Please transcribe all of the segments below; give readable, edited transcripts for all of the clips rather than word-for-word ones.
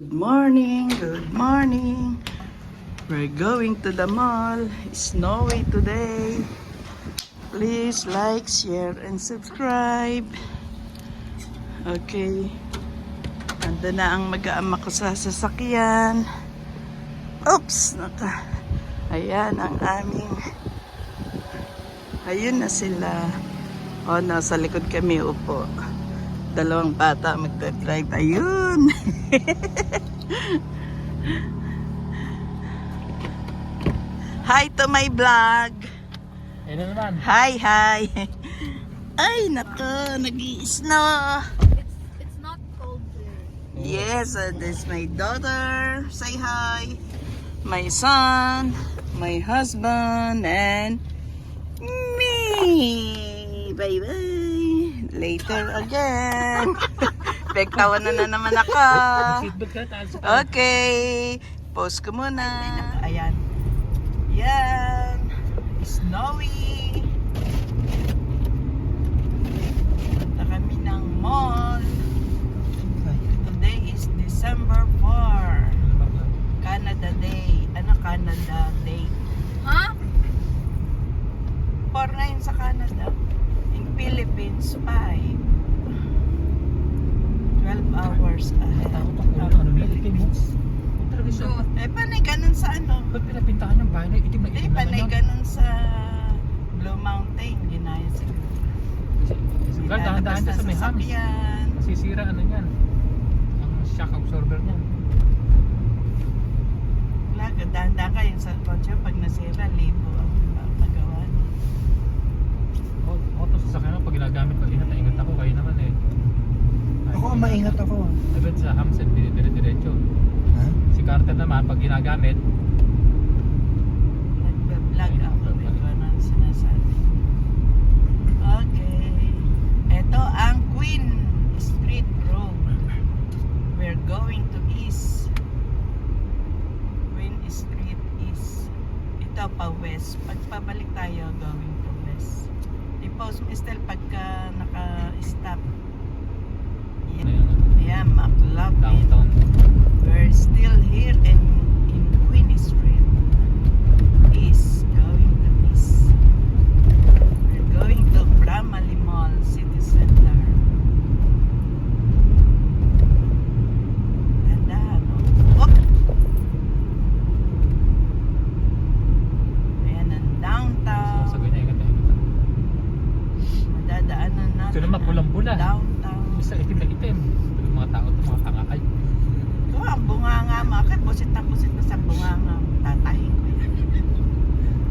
Good morning, good morning. We're going to the mall. It's snowy today. Please like, share, and subscribe. Okay. Ando na ang mag-aama ko sa sasakyan. Oops! Ayan ang aming... Ayun na sila. O, nasa likod kami upo. Dalawang bata magdadrive. Ayun! Hi to my vlog! Ano naman? Hi, hi! Ay, nako, nag-i-snow! It's not cold there. Yes, this is my daughter. Say hi! My son, my husband, and me! Bye-bye! Later again! Pagtawan na naman ako! Seatbelt ka, taas ka. Okay, pause ko muna. Ayan. Yan. Snowy. Punta kami ng mall. Today is December 4. Canada Day. Ano Canada Day? Huh? 4 na yun sa Canada. In Philippines, 5. 12 hours ahead Takot ako of ano nila, itim mo. Philippines. Kung talaga siya, Eh, panay ganun sa ano? ba't pinapintahan yung bahay na itim na Hindi, itim panay naman yun? ganun sa Blue Mountain. Ginaya siguro. Well, dahan-dahan siya sa may hams. sasakyan. Masisira ano yan. Ang shock absorber niyan. Wala, dahan-dahan kayo sa kotse. Pag nasira, libo ang magawa. Auto sa sakyan pag ginagamit ko, ingat na ingat ako. Kayo naman eh. Ako ang maingat ako. Dapat sa hams, dire-diretso. Ha? Si Carter naman, pag ginagamit, Nagbe-vlog ako. Medyo ano ang sinasabi. Okay. Ito ang Queen Street Road. We're going to East. Queen Street East. Ito pa West. Pag pabalik tayo, going to West. I-post mo Estel pagka naka-stop. ano yun, Yeah, McLaughlin. downtown. We're still here in Queen Street. East, going to East. We're going to Bramley Mall, City Center. Dahan-dahan, oh. Oh! Ayan ang downtown. So, sabi na ingat na ingat. Madadaanan natin. Ito naman, pulang-pula. Downtown. Basta itim na itim. Yung mga tao ito, mga tanga. Ay, Ito ang bunganga mo. Akit, busit na sa bunganga mo. Tatahin ko yan.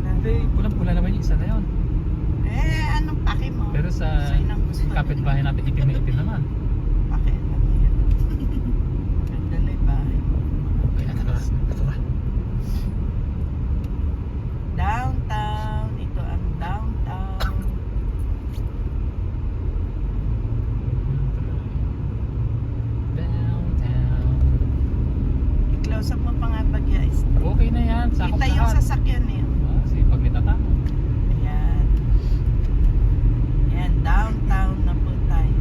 hindi, pulang-pula naman yung isa na yun. Eh, anong paki mo? Pero sa inang gusto kapitbahay natin, itim na itim naman. Paki, ano yan? Ganda na yung bahay mo. Ay, ito na. Downtown. Ito ang downtown. Downtown. I-close up mo pa nga pag guys. Okay na yan. Sakop Kita yung lahat. sasakyan niya. Sipag ni Tatang. Ayan. Ayan, downtown na po tayo.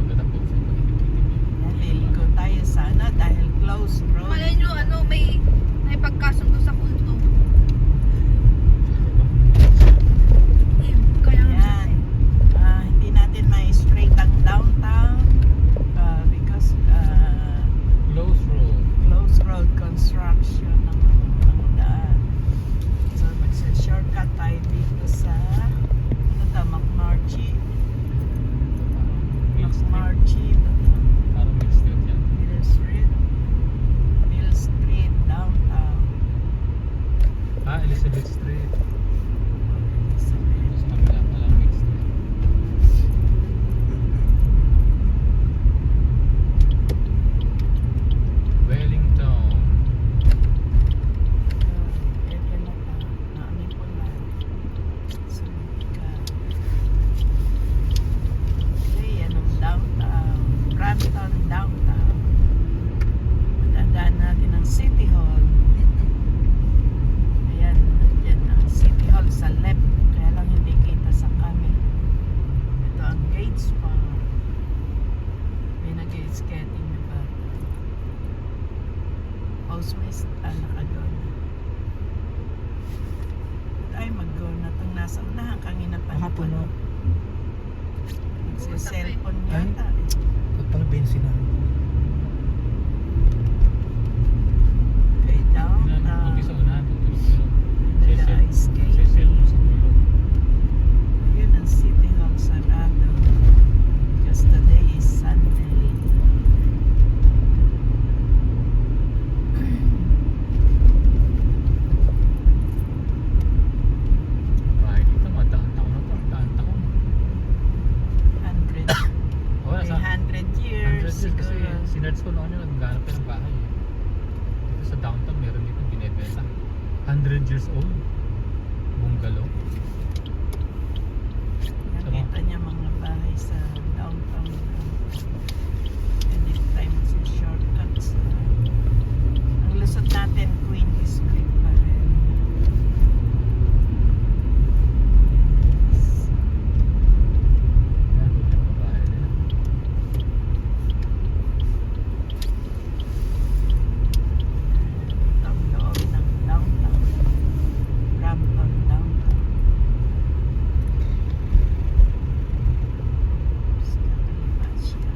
Maganda po sa pag-itim-itim yun. Ayan, liligo tayo sana dahil closed road. Malay nyo, may pagkasundo sa kulto. Kaya nga Ayan. Hindi natin ma-straight ang downtown because Close road. close road construction ang daan. So magsa-shortcut tayo dito sa ano to, McMurchie. McMurchie. Parang mixed yun yan. Mill Street, downtown. Elizabeth Street. Sa Mas maganda pala mixed street. Wellington. ito na ta. Naami po na. Sumikat. Okay, yan ang downtown. Southwest, nakagod. Ay, mag-go na itong nasa unahan. Kanina pa Baka puno. Nagsiselfon Ay. yata. Ba't pala bensin na? Okay, down. Umpisa unahan, tutulog yun. Nag-ice skate. Cellphone sa dulo. Ayun ang City Hall sarado. Because today is Sunday. Bahay dito, madaan taon na to. Daan taon. 100. Wala sa 100 100 years. years kasi siguro. sinerge ko noon yun, naghanap ka ng bahay. Dito sa downtown, meron dito binibenta. 100 years old. Bungalow. Nakita niya mga bahay sa downtown. Anytime sa shortcuts. Ang lusot natin, Queen Street pa rin. Yan, yung bahay nila. Ito ang loob ng downtown. Brampton downtown. Sa kaliwa siya.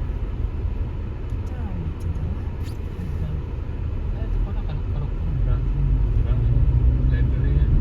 Ito, dito na. Ito pala, karok po. Brand. Diba? Library yan.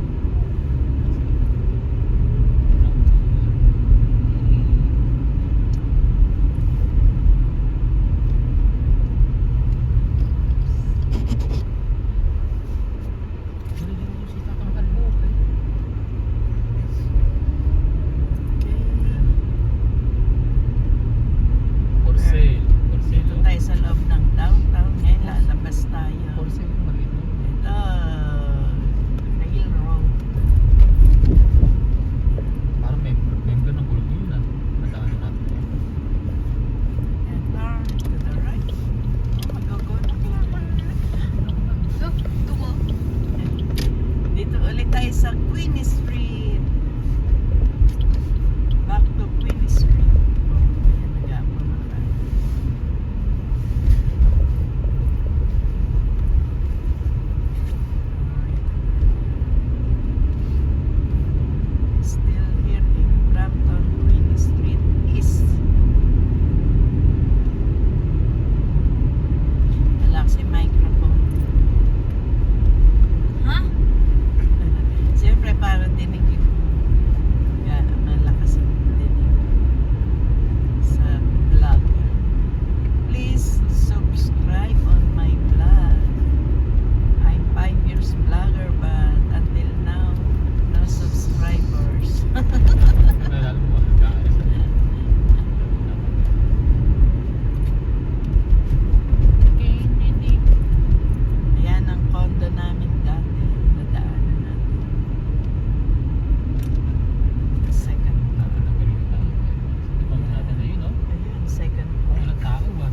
For sale. For sale. Dito tayo sa loob ng downtown. Ngayon, lalabas tayo. For sale, maliit na. Ito, Rail Road. Parang member ng gulong yun ah. Nadaanan natin yun. And turn to the right. Oh, mag-go na So, tumo. Dito ulit tayo sa Queen Street. Back to Queen Street. Oh, ayan, nag-apo na tayo. Still here in Brampton, Queen Street East. Relax yung microphone. Ha? Siyempre para dinig yung malakas ang dinig sa vlog. Please subscribe on my vlog. I'm 5 years vlogger but until now, no subscribers. Nalala mo, nag-aalis na. Ayan ang condo namin dati. Nadaanan natin. Second floor. Ayun, second floor. Walang tao ba?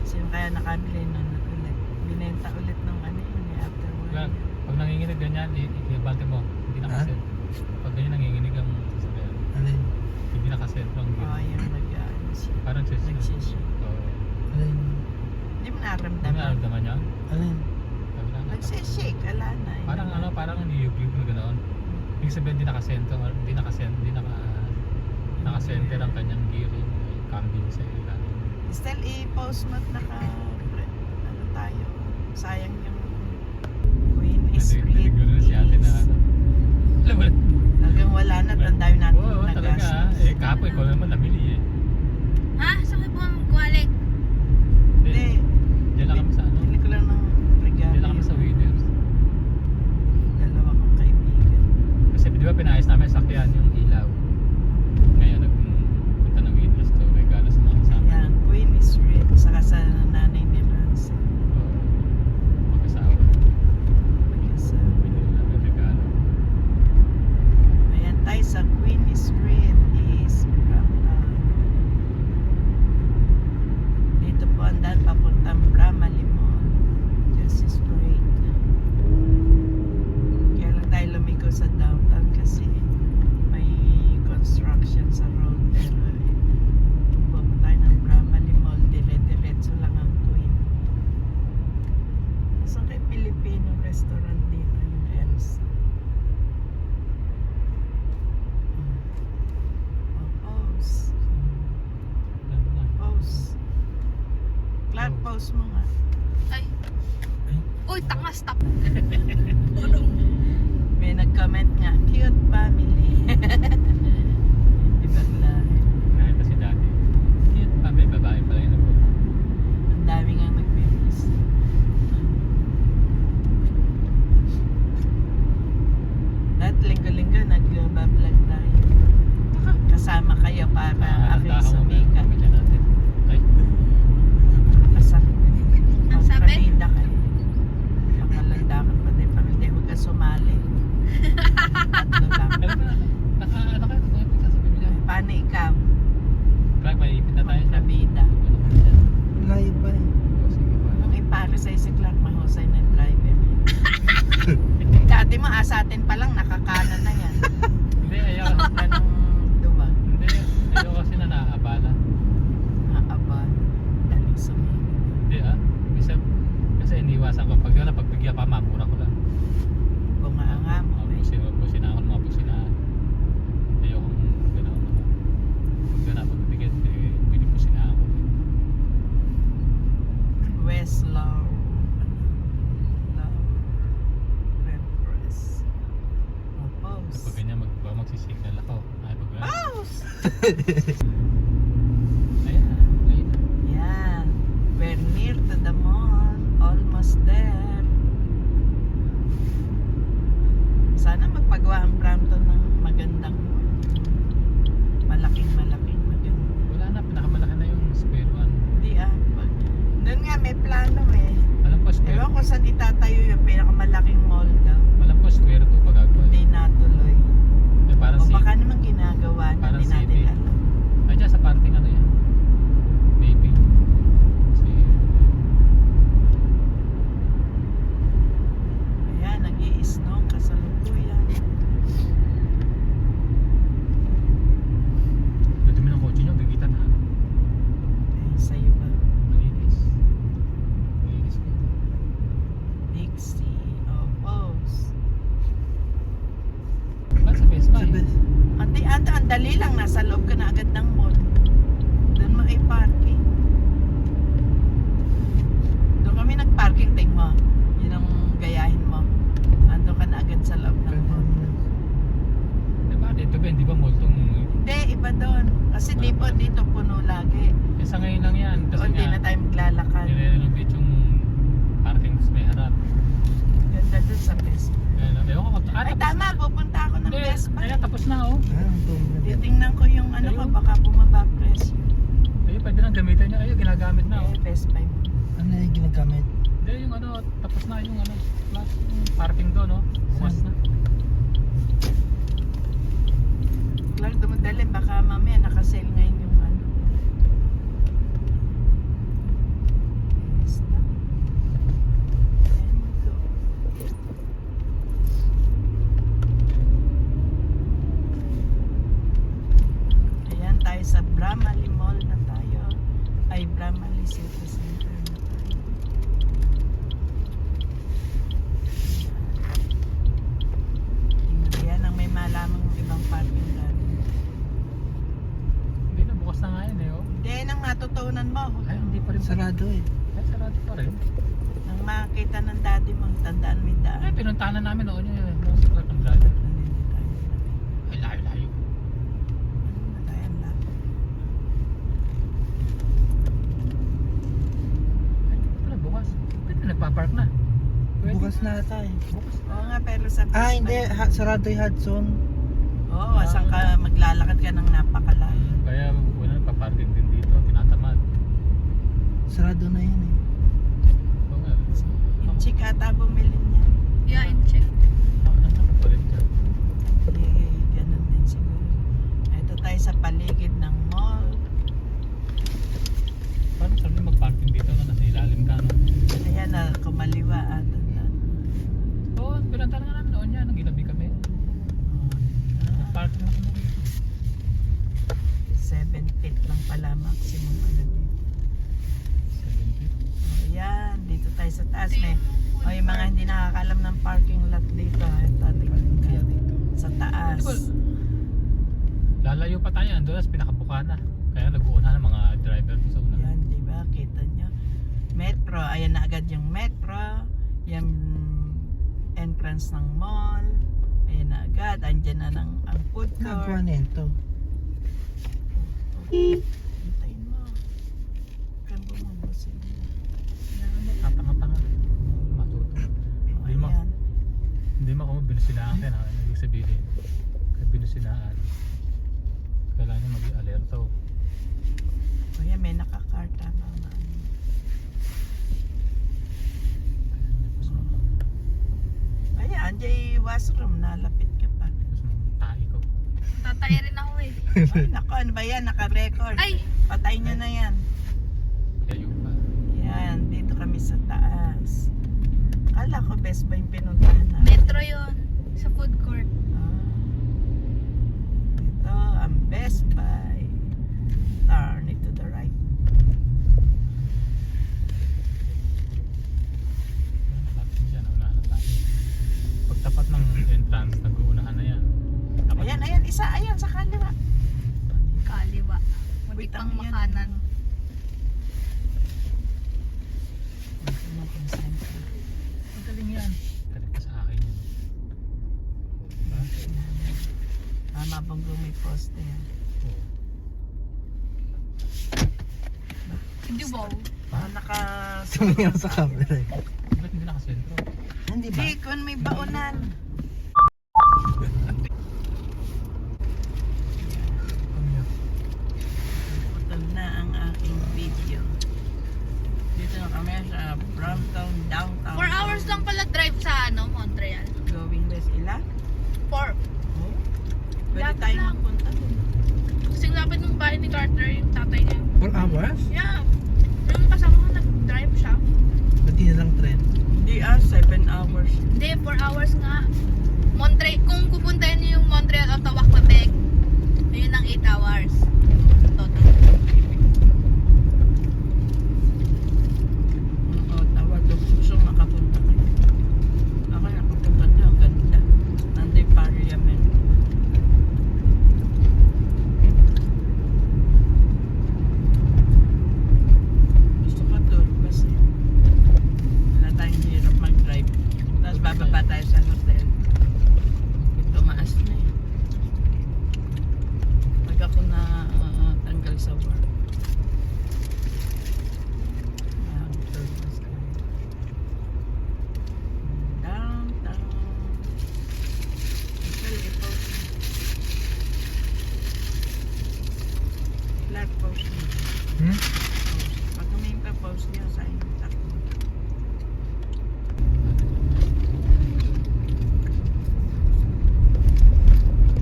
Sino kaya nakabili nun ulit? Binenta ulit nung ano yun after one Kaya, year. pag nanginginig ganyan, ibante mo. Hindi nakaset. Pag ganyan nanginginig ang sasabihan. Alin? Hindi nakasentro ang Oo, gear. yung nag-ano siya. Parang Nagsishoot. Alin? Hindi mo Hindi naramdaman. nararamdaman niya. Alin? Sabi lang, Nagsishake, ala na. yun. Parang ano, parang niyugyug na ganoon. Ibig sabihin, hindi nakasentro, hindi nakasenter ang kanyang gear. Yung cambio sa ilalim. Still, i-post mo at ano tayo. Sayang yung Queen Street. Naligo na si ate na ano. Alam mo, Hanggang wala na, tandaan natin oo, talaga. Kahapon, ikaw naman namili eh. Ha? Saan kayo pong kuwalik? Hindi. Diyan lang kami sa ano. Hindi ko lang ng regalo. Diyan lang kami sa Winners. Dalawa kong kaibigan. Kasi di ba pinayos namin sakyan yung ilaw. Ngayon nagpunta ng Winners to regalo sa mga kasama. Yan, Queen Street. Saka sa nanay ni Lance. Oo. Mag-asawa. Kasi, Binili namin regalo. ayan tayo sa Queen Street is Brampton. post mo nga. Ay. Ay. Uy, tanga, stop. May nag-comment nga, cute family. Ibang lahi. Nakita si dati. Cute pa, may babae pala yun ako. Ang dami nga nag-miss. Lahat linggo-linggo nag-vlog tayo. Kasama kayo para aking sumika. Pamilya natin. Ay, Kasama. Ang sabi? Kontrabida kayo. Pangalandakan pa din. Pag hindi, huwag ka sumali. Tatlo lang. alam mo na, ano kayo? Tumipin ka sa pamilya. Paano ikaw? Clark, may ipin na tayo siya. Kontrabida. Ano ba yan? Layo pa eh. Oh, sige ba? Nung ipare sa si Clark, mahusay na yung driver. Dati mo, asatin pa lang, nakakanan na yan. Hindi, ayaw. Anong duwa? Hindi, ayaw kasi na naaabala. Aba, daling sumili. Hindi Bisa, kasi iniwasan ko. Pag yun, pagbigyan pa, mamura ko lang. Bunganga mo. Pusina ako ng mga pusina. Ayaw kong gano'n naman. Pag gano'n, pagbigyan, pinipusina ako. Westlaw. Repress. Oppose. Pag ganyan, magsisignal ako. Ay, pag gano'n. Pause! Ayan na, ayun na. Yan. We're near to the mall. Almost there. Sana magpagawa ang Brampton ng magandang mall. Malaking maganda. Wala na, pinakamalaki na yung square one. Hindi Doon nga may plano eh. Alam ko square, Ewan ko saan itatayo yung pinakamalaking mall daw. alam ko square 2 pagagawa. Hindi natuloy. Eh, parang O city. baka naman ginagawa na Parang hindi natin city. alam. Ay, dyan sa parting ano yan. Maybe. Kasi, Ayan, nag-i-snow kasalukuyan. nadumi ng kotse nyo, gagita na. Eh, sa'yo ba? Malinis. Malinis ko. Dixie. Oppose. Ba't sa Best Buy? Sa best. Ang dali lang. Nasa loob ka na agad ng mall. Doon mo i-parking. Doon kami nag-parking, ting mo. Yun ang gayahin mo. Ando ka na agad sa loob ng mall. Eh, bakit ito ba? Hindi ba multong... Hindi, iba doon. Kasi dito puno lagi. Eh, sa ngayon lang yan. Kasi Doon din na nga, tayo maglalakad. nirenovate yung parking sa may harap. Ganda doon sa Best Buy. Ewan ko. Ay, tama. Pupunta ako ng Hindi, Best Buy. ayan, tapos na oh. Ang tungkol na. Titingnan ko yung ano ko. Ayun. Baka bumaba presyo. Ayun, pwede nang gamitin niya. Ayun, ginagamit na oh. Eh, Best Buy mo. Ano yung ginagamit? Hindi, yung ano, tapos na yung ano, yung parking doon oh. Bukas na. Clark, dumadali. Baka mamaya nakasale ngayon yung ano. Yes, na. And go. Ayan, tayo sa Bramley Mall na tayo. Ay, Bramley City Center na tayo. Ayan ang may malamang ibang parking lot. Hindi na, bukas na nga yun eh oh. Hindi, nang matutunan mo. Ay, hindi pa rin. Sarado eh. Ay, sarado pa rin. Nang makita ng daddy mo, tandaan mo yung daan. Ay, pinuntahan na namin noon yun. Yung si Clark ang driver. Ay, layo-layo. Ay, ito na, bukas. Pwede na, nagpa-park na. Pwede. Bukas na ata eh. Bukas. Oo nga, pero sa Ah, hindi. Sarado yung Hudson. Oo, saan ka maglalakad ka ng napakalayo. Kaya wala nagpa-parking din dito. Tinatamad. Sarado na yun eh. Oo nga. Inchik ata bumili niya. Yeah, and check. Ano pa rin dyan? Ganun din siguro. Ito tayo sa paligid ng mall. Paano sabi mag-parking dito na nasa ilalim ka no? Ayan na, kumaliwa ata. Oo, pinuntahan nga namin noon yan. Nagilabi kami. Parking na kami dito. 7 feet lang pala maximum ano dito. 7 feet. Ayan, dito tayo sa taas. O yung mga hindi nakakalam ng parking lot dito. Ito, tingnan ka. Sa taas. Lalayo pa tayo. Doon nas pinakabuka na. Kaya nag-uuna ng mga driver doon sa una. Ayan, di ba? Kita nyo. Metro. Ayan na agad yung metro. Yung entrance ng mall. Ayan na agad. Andyan na ang food Nagawa court. na ito. Hintayin mo. Kan bumubusin. Tatanga-tanga. Matuto. Hindi mo, Ayan. hindi mo kung binusinaan ka na. Ibig sabihin, kaya binusinaan, kailangan niya mag-alerto. Ayan, may nakakarta na. Ayan, andyan yung washroom. Nalapit ka pa. Tapos tae ko. Tatay rin ako eh. Ay, naku, ano ba yan? Naka-record. Ay! Patay nyo na yan. Kaya pa. Yan, dito kami sa taas. Kala ko best ba yung pinuntahan natin? Metro yun. Sa food court. Ito ang Best Buy. Turn it to the right. Lapit dyan, unahan na tayo. Pagtapat ng entrance, nag-uunahan na yan. Tapat. Ayan, ayan, isa, ayan, sa kaliwa. Kaliwa. Muntik Wait, pang ang yan. makanan. Ito na kung saan ka. Magaling yan. Galing ka sa akin yun. Diba? Tama bang may poste yan? Oo. Hindi wow. Naka... Tumingin sa camera eh. Ba't hindi nakasentro? Hindi ba? Di, kung may baunan. Putol na ang aking video. Dito na kami sa Brampton, downtown. 4 hours lang pala drive sa Montreal. Going west. Ilan? 4. Oh. Pwede Lapit tayo lang. magpunta dun. Kasing lapit ng bahay ni Carter, yung tatay niya. 4 hours? Yeah. Yung kasama ko nag-drive siya. Ba't di na lang trend? Hindi 7 hours. Hindi, 4 hours nga. Kung pupuntahin niyo yung Montreal, Ottawa, Quebec, yun ang 8 hours. Total. Oo, tawag doon. Gusto makapunta kayo. Ako nakapunta doon. Ang ganda. Nandun parliament. Gusto ko tour kasi wala tayong hirap mag-drive. Tapos bababa tayo sa hotel. Tumaas na eh. Pag ako na tanggal sa work. Tour bus tayo. Downtown. Actually, i-post mo. Clark, post mo. Hmm? Post. Pag humingi pa, post niya sa inyo. Takbo.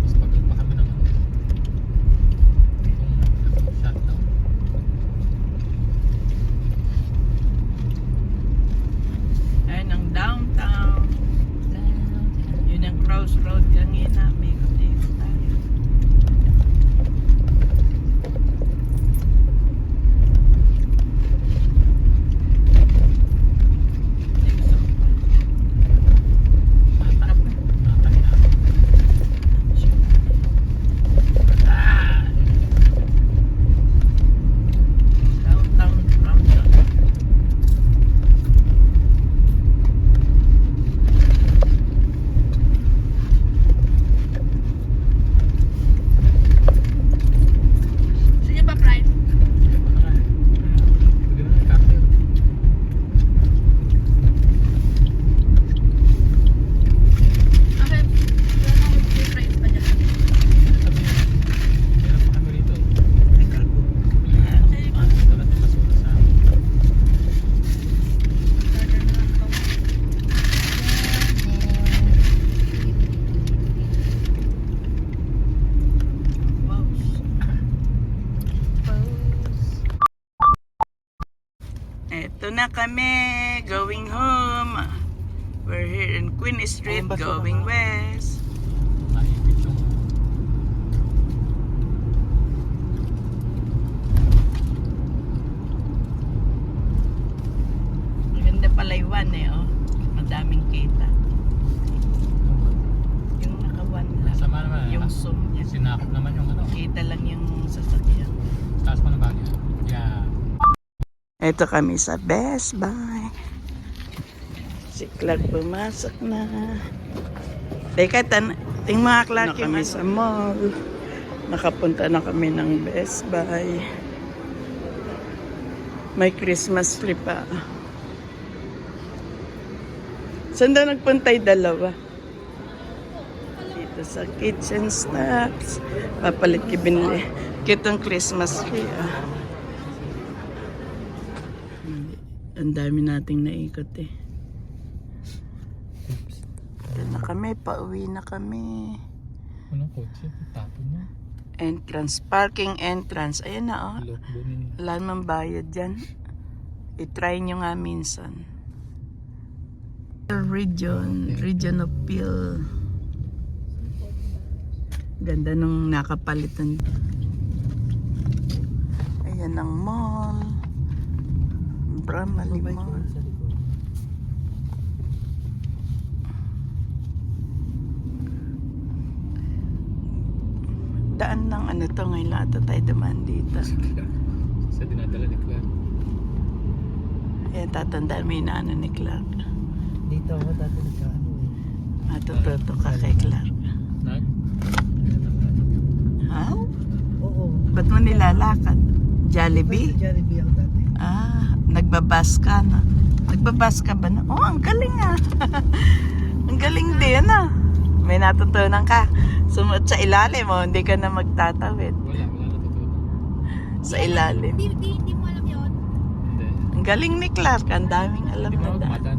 Mas pagod pa kami ng ano. Itong shutdown. Ayun ang downtown. Yun ang crossroad kanina. May hotel tayo. Downtown Brampton. Sige pa, Prime. Okay. Wala na akong Prime pa dyan. Ay, kalbo. Carter na lang to. Eto na kami, going home. We're here in Queen Street, Ayun ba sila, going ha? west. Maganda pala yung eh, oh. Madaming kita. Yung naka-one lang. Sama naman. Yung zoom niya. Sinakop naman yung ano. Kita lang yung sasakyan. Taas mo na bagay. Yeah. Ito kami sa Best Buy. Si Clark pumasok na. Teka, ting mga Clark kami sa mall. Nakapunta na kami ng Best Buy. May Christmas tree pa. Saan daw nagpuntay dalawa? Dito sa Kitchen Snacks. Papalit ki binili. Kitong Christmas tree Ang dami nating naikot Ito na kami, pauwi na kami. Anong kotse? Tapon mo. Entrance, parking entrance. Ayan na Lokbo ni. Wala namang bayad dyan. I-try nyo nga minsan. Region of Peel. Ganda nung nakapalitan. Ayan ang mall. Bramley Mall. Daan ng ano to ngayon lang ata tayo dumaan dito. Sa dinadala ni Clark. Ayan, tatandaan mo yung inaano ni Clark. Dito ako dati nagkaano Matututo ka kay Clark. Nag? How? Oo. Ba't mo nilalakad? Jollibee? Sa Jollibee ako dati. Nagbabas ka na. Nagbabas ka ba na? Oh, ang galing Ang galing din May natutunan ka. Sumunod sa ilalim mo, hindi ka na magtatawid. Wala natutunan. Sa ilalim. Hindi mo alam yun. Hindi. Ang galing ni Clark. Ang daming alam Hindi mo na ako daan. kumadaan.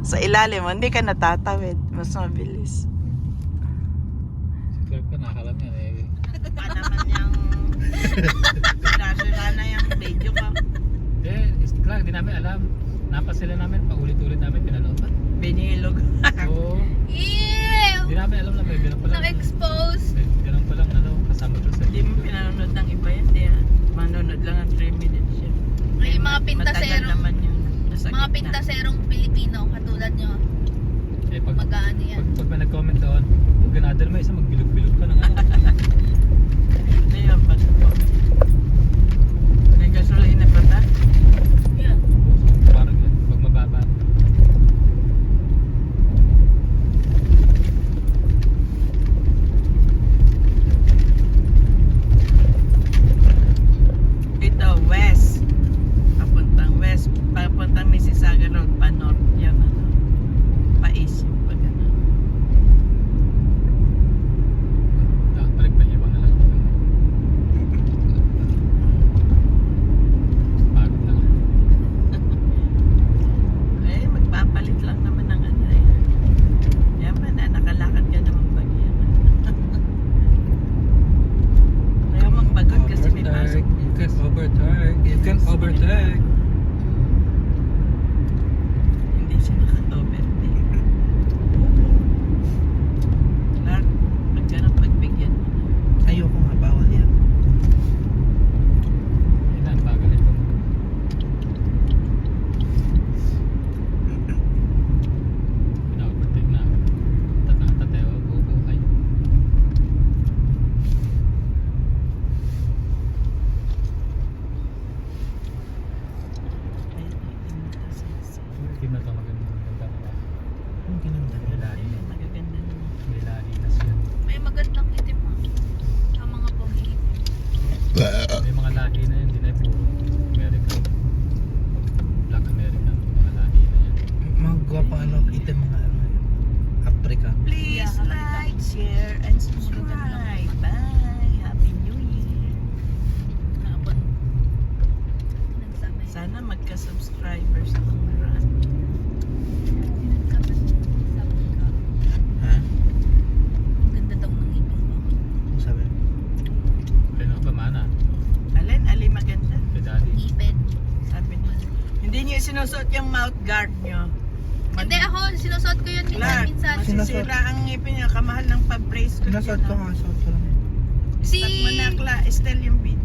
Sa ilalim mo, hindi ka natatawid. Mas mabilis. Si Clark pa nakakalam niya eh. Pa naman yung sila na yung video ka. Si Clark, di namin alam. Napasila namin, paulit-ulit namin pinanood. Binilog. Oo. Ew! Di namin alam na may ganun palang. Na-expose. May ganun palang kasama to sa Hindi mo pinanood ng iba yan. Di, manunod lang ang 3 minutes yun. May mga Matagal pintaserong, naman yun. Nasa mga gitna. pintaserong Pilipino, katulad nyo, Eh, pag mag-ano yan. pag may nag-comment doon, kung ganadal mo isa, magbilog-bilog ka ng ano. Ano yun? May gasolina pa ta? Yan. Parang yun, pag mababa. Ito, west. Papuntang west. Papuntang Mississauga Road. Pa-north yan. Pa-east yung pag ano. Balik pa niya, na lang ako. Pagod na ako. Magpapalit lang naman ng ano Yaman nakalakad ka naman pag yan. Ayaw magpagod kasi may pasok. You can overtake. You can overtake. Hindi siya nakatovertake. Clark, pag ka nang pagbigyan mo na. Ayoko nga, bawal yan. Yun na, ang bagal ito. Pina-overtake na. Tatayo, bubuhay. Team na ito maganda na. Ang ginanda May lahi. Magaganda naman. May lahi na siya. May magandang itim mo. Sa mga pogi. May mga lahi na yun, di na puro American. Black American, mga lahi na yan. Mga gwapang item mga Africa. Please Yeah, like, share, and subscribe. Bye! Happy New Year! Napon. Nagsamay. Sana magka-subscribers ng marami. Sabi ka, Ha? ang ganda daw ng ipin ko. Ano sabi? Kaya na ba mana? Ali maganda. Kay daddy. Ipin. Sabi niya. Hindi niyo sinusuot yung mouth guard niyo. Hindi ako, sinusuot ko yun Clark, minsan. masisira ang ngipin niya. Kamahal ng pa-brace ko. Sinasot ko nga, suot ko lang. Si... Stop mo na, Clark. Estelle yung video.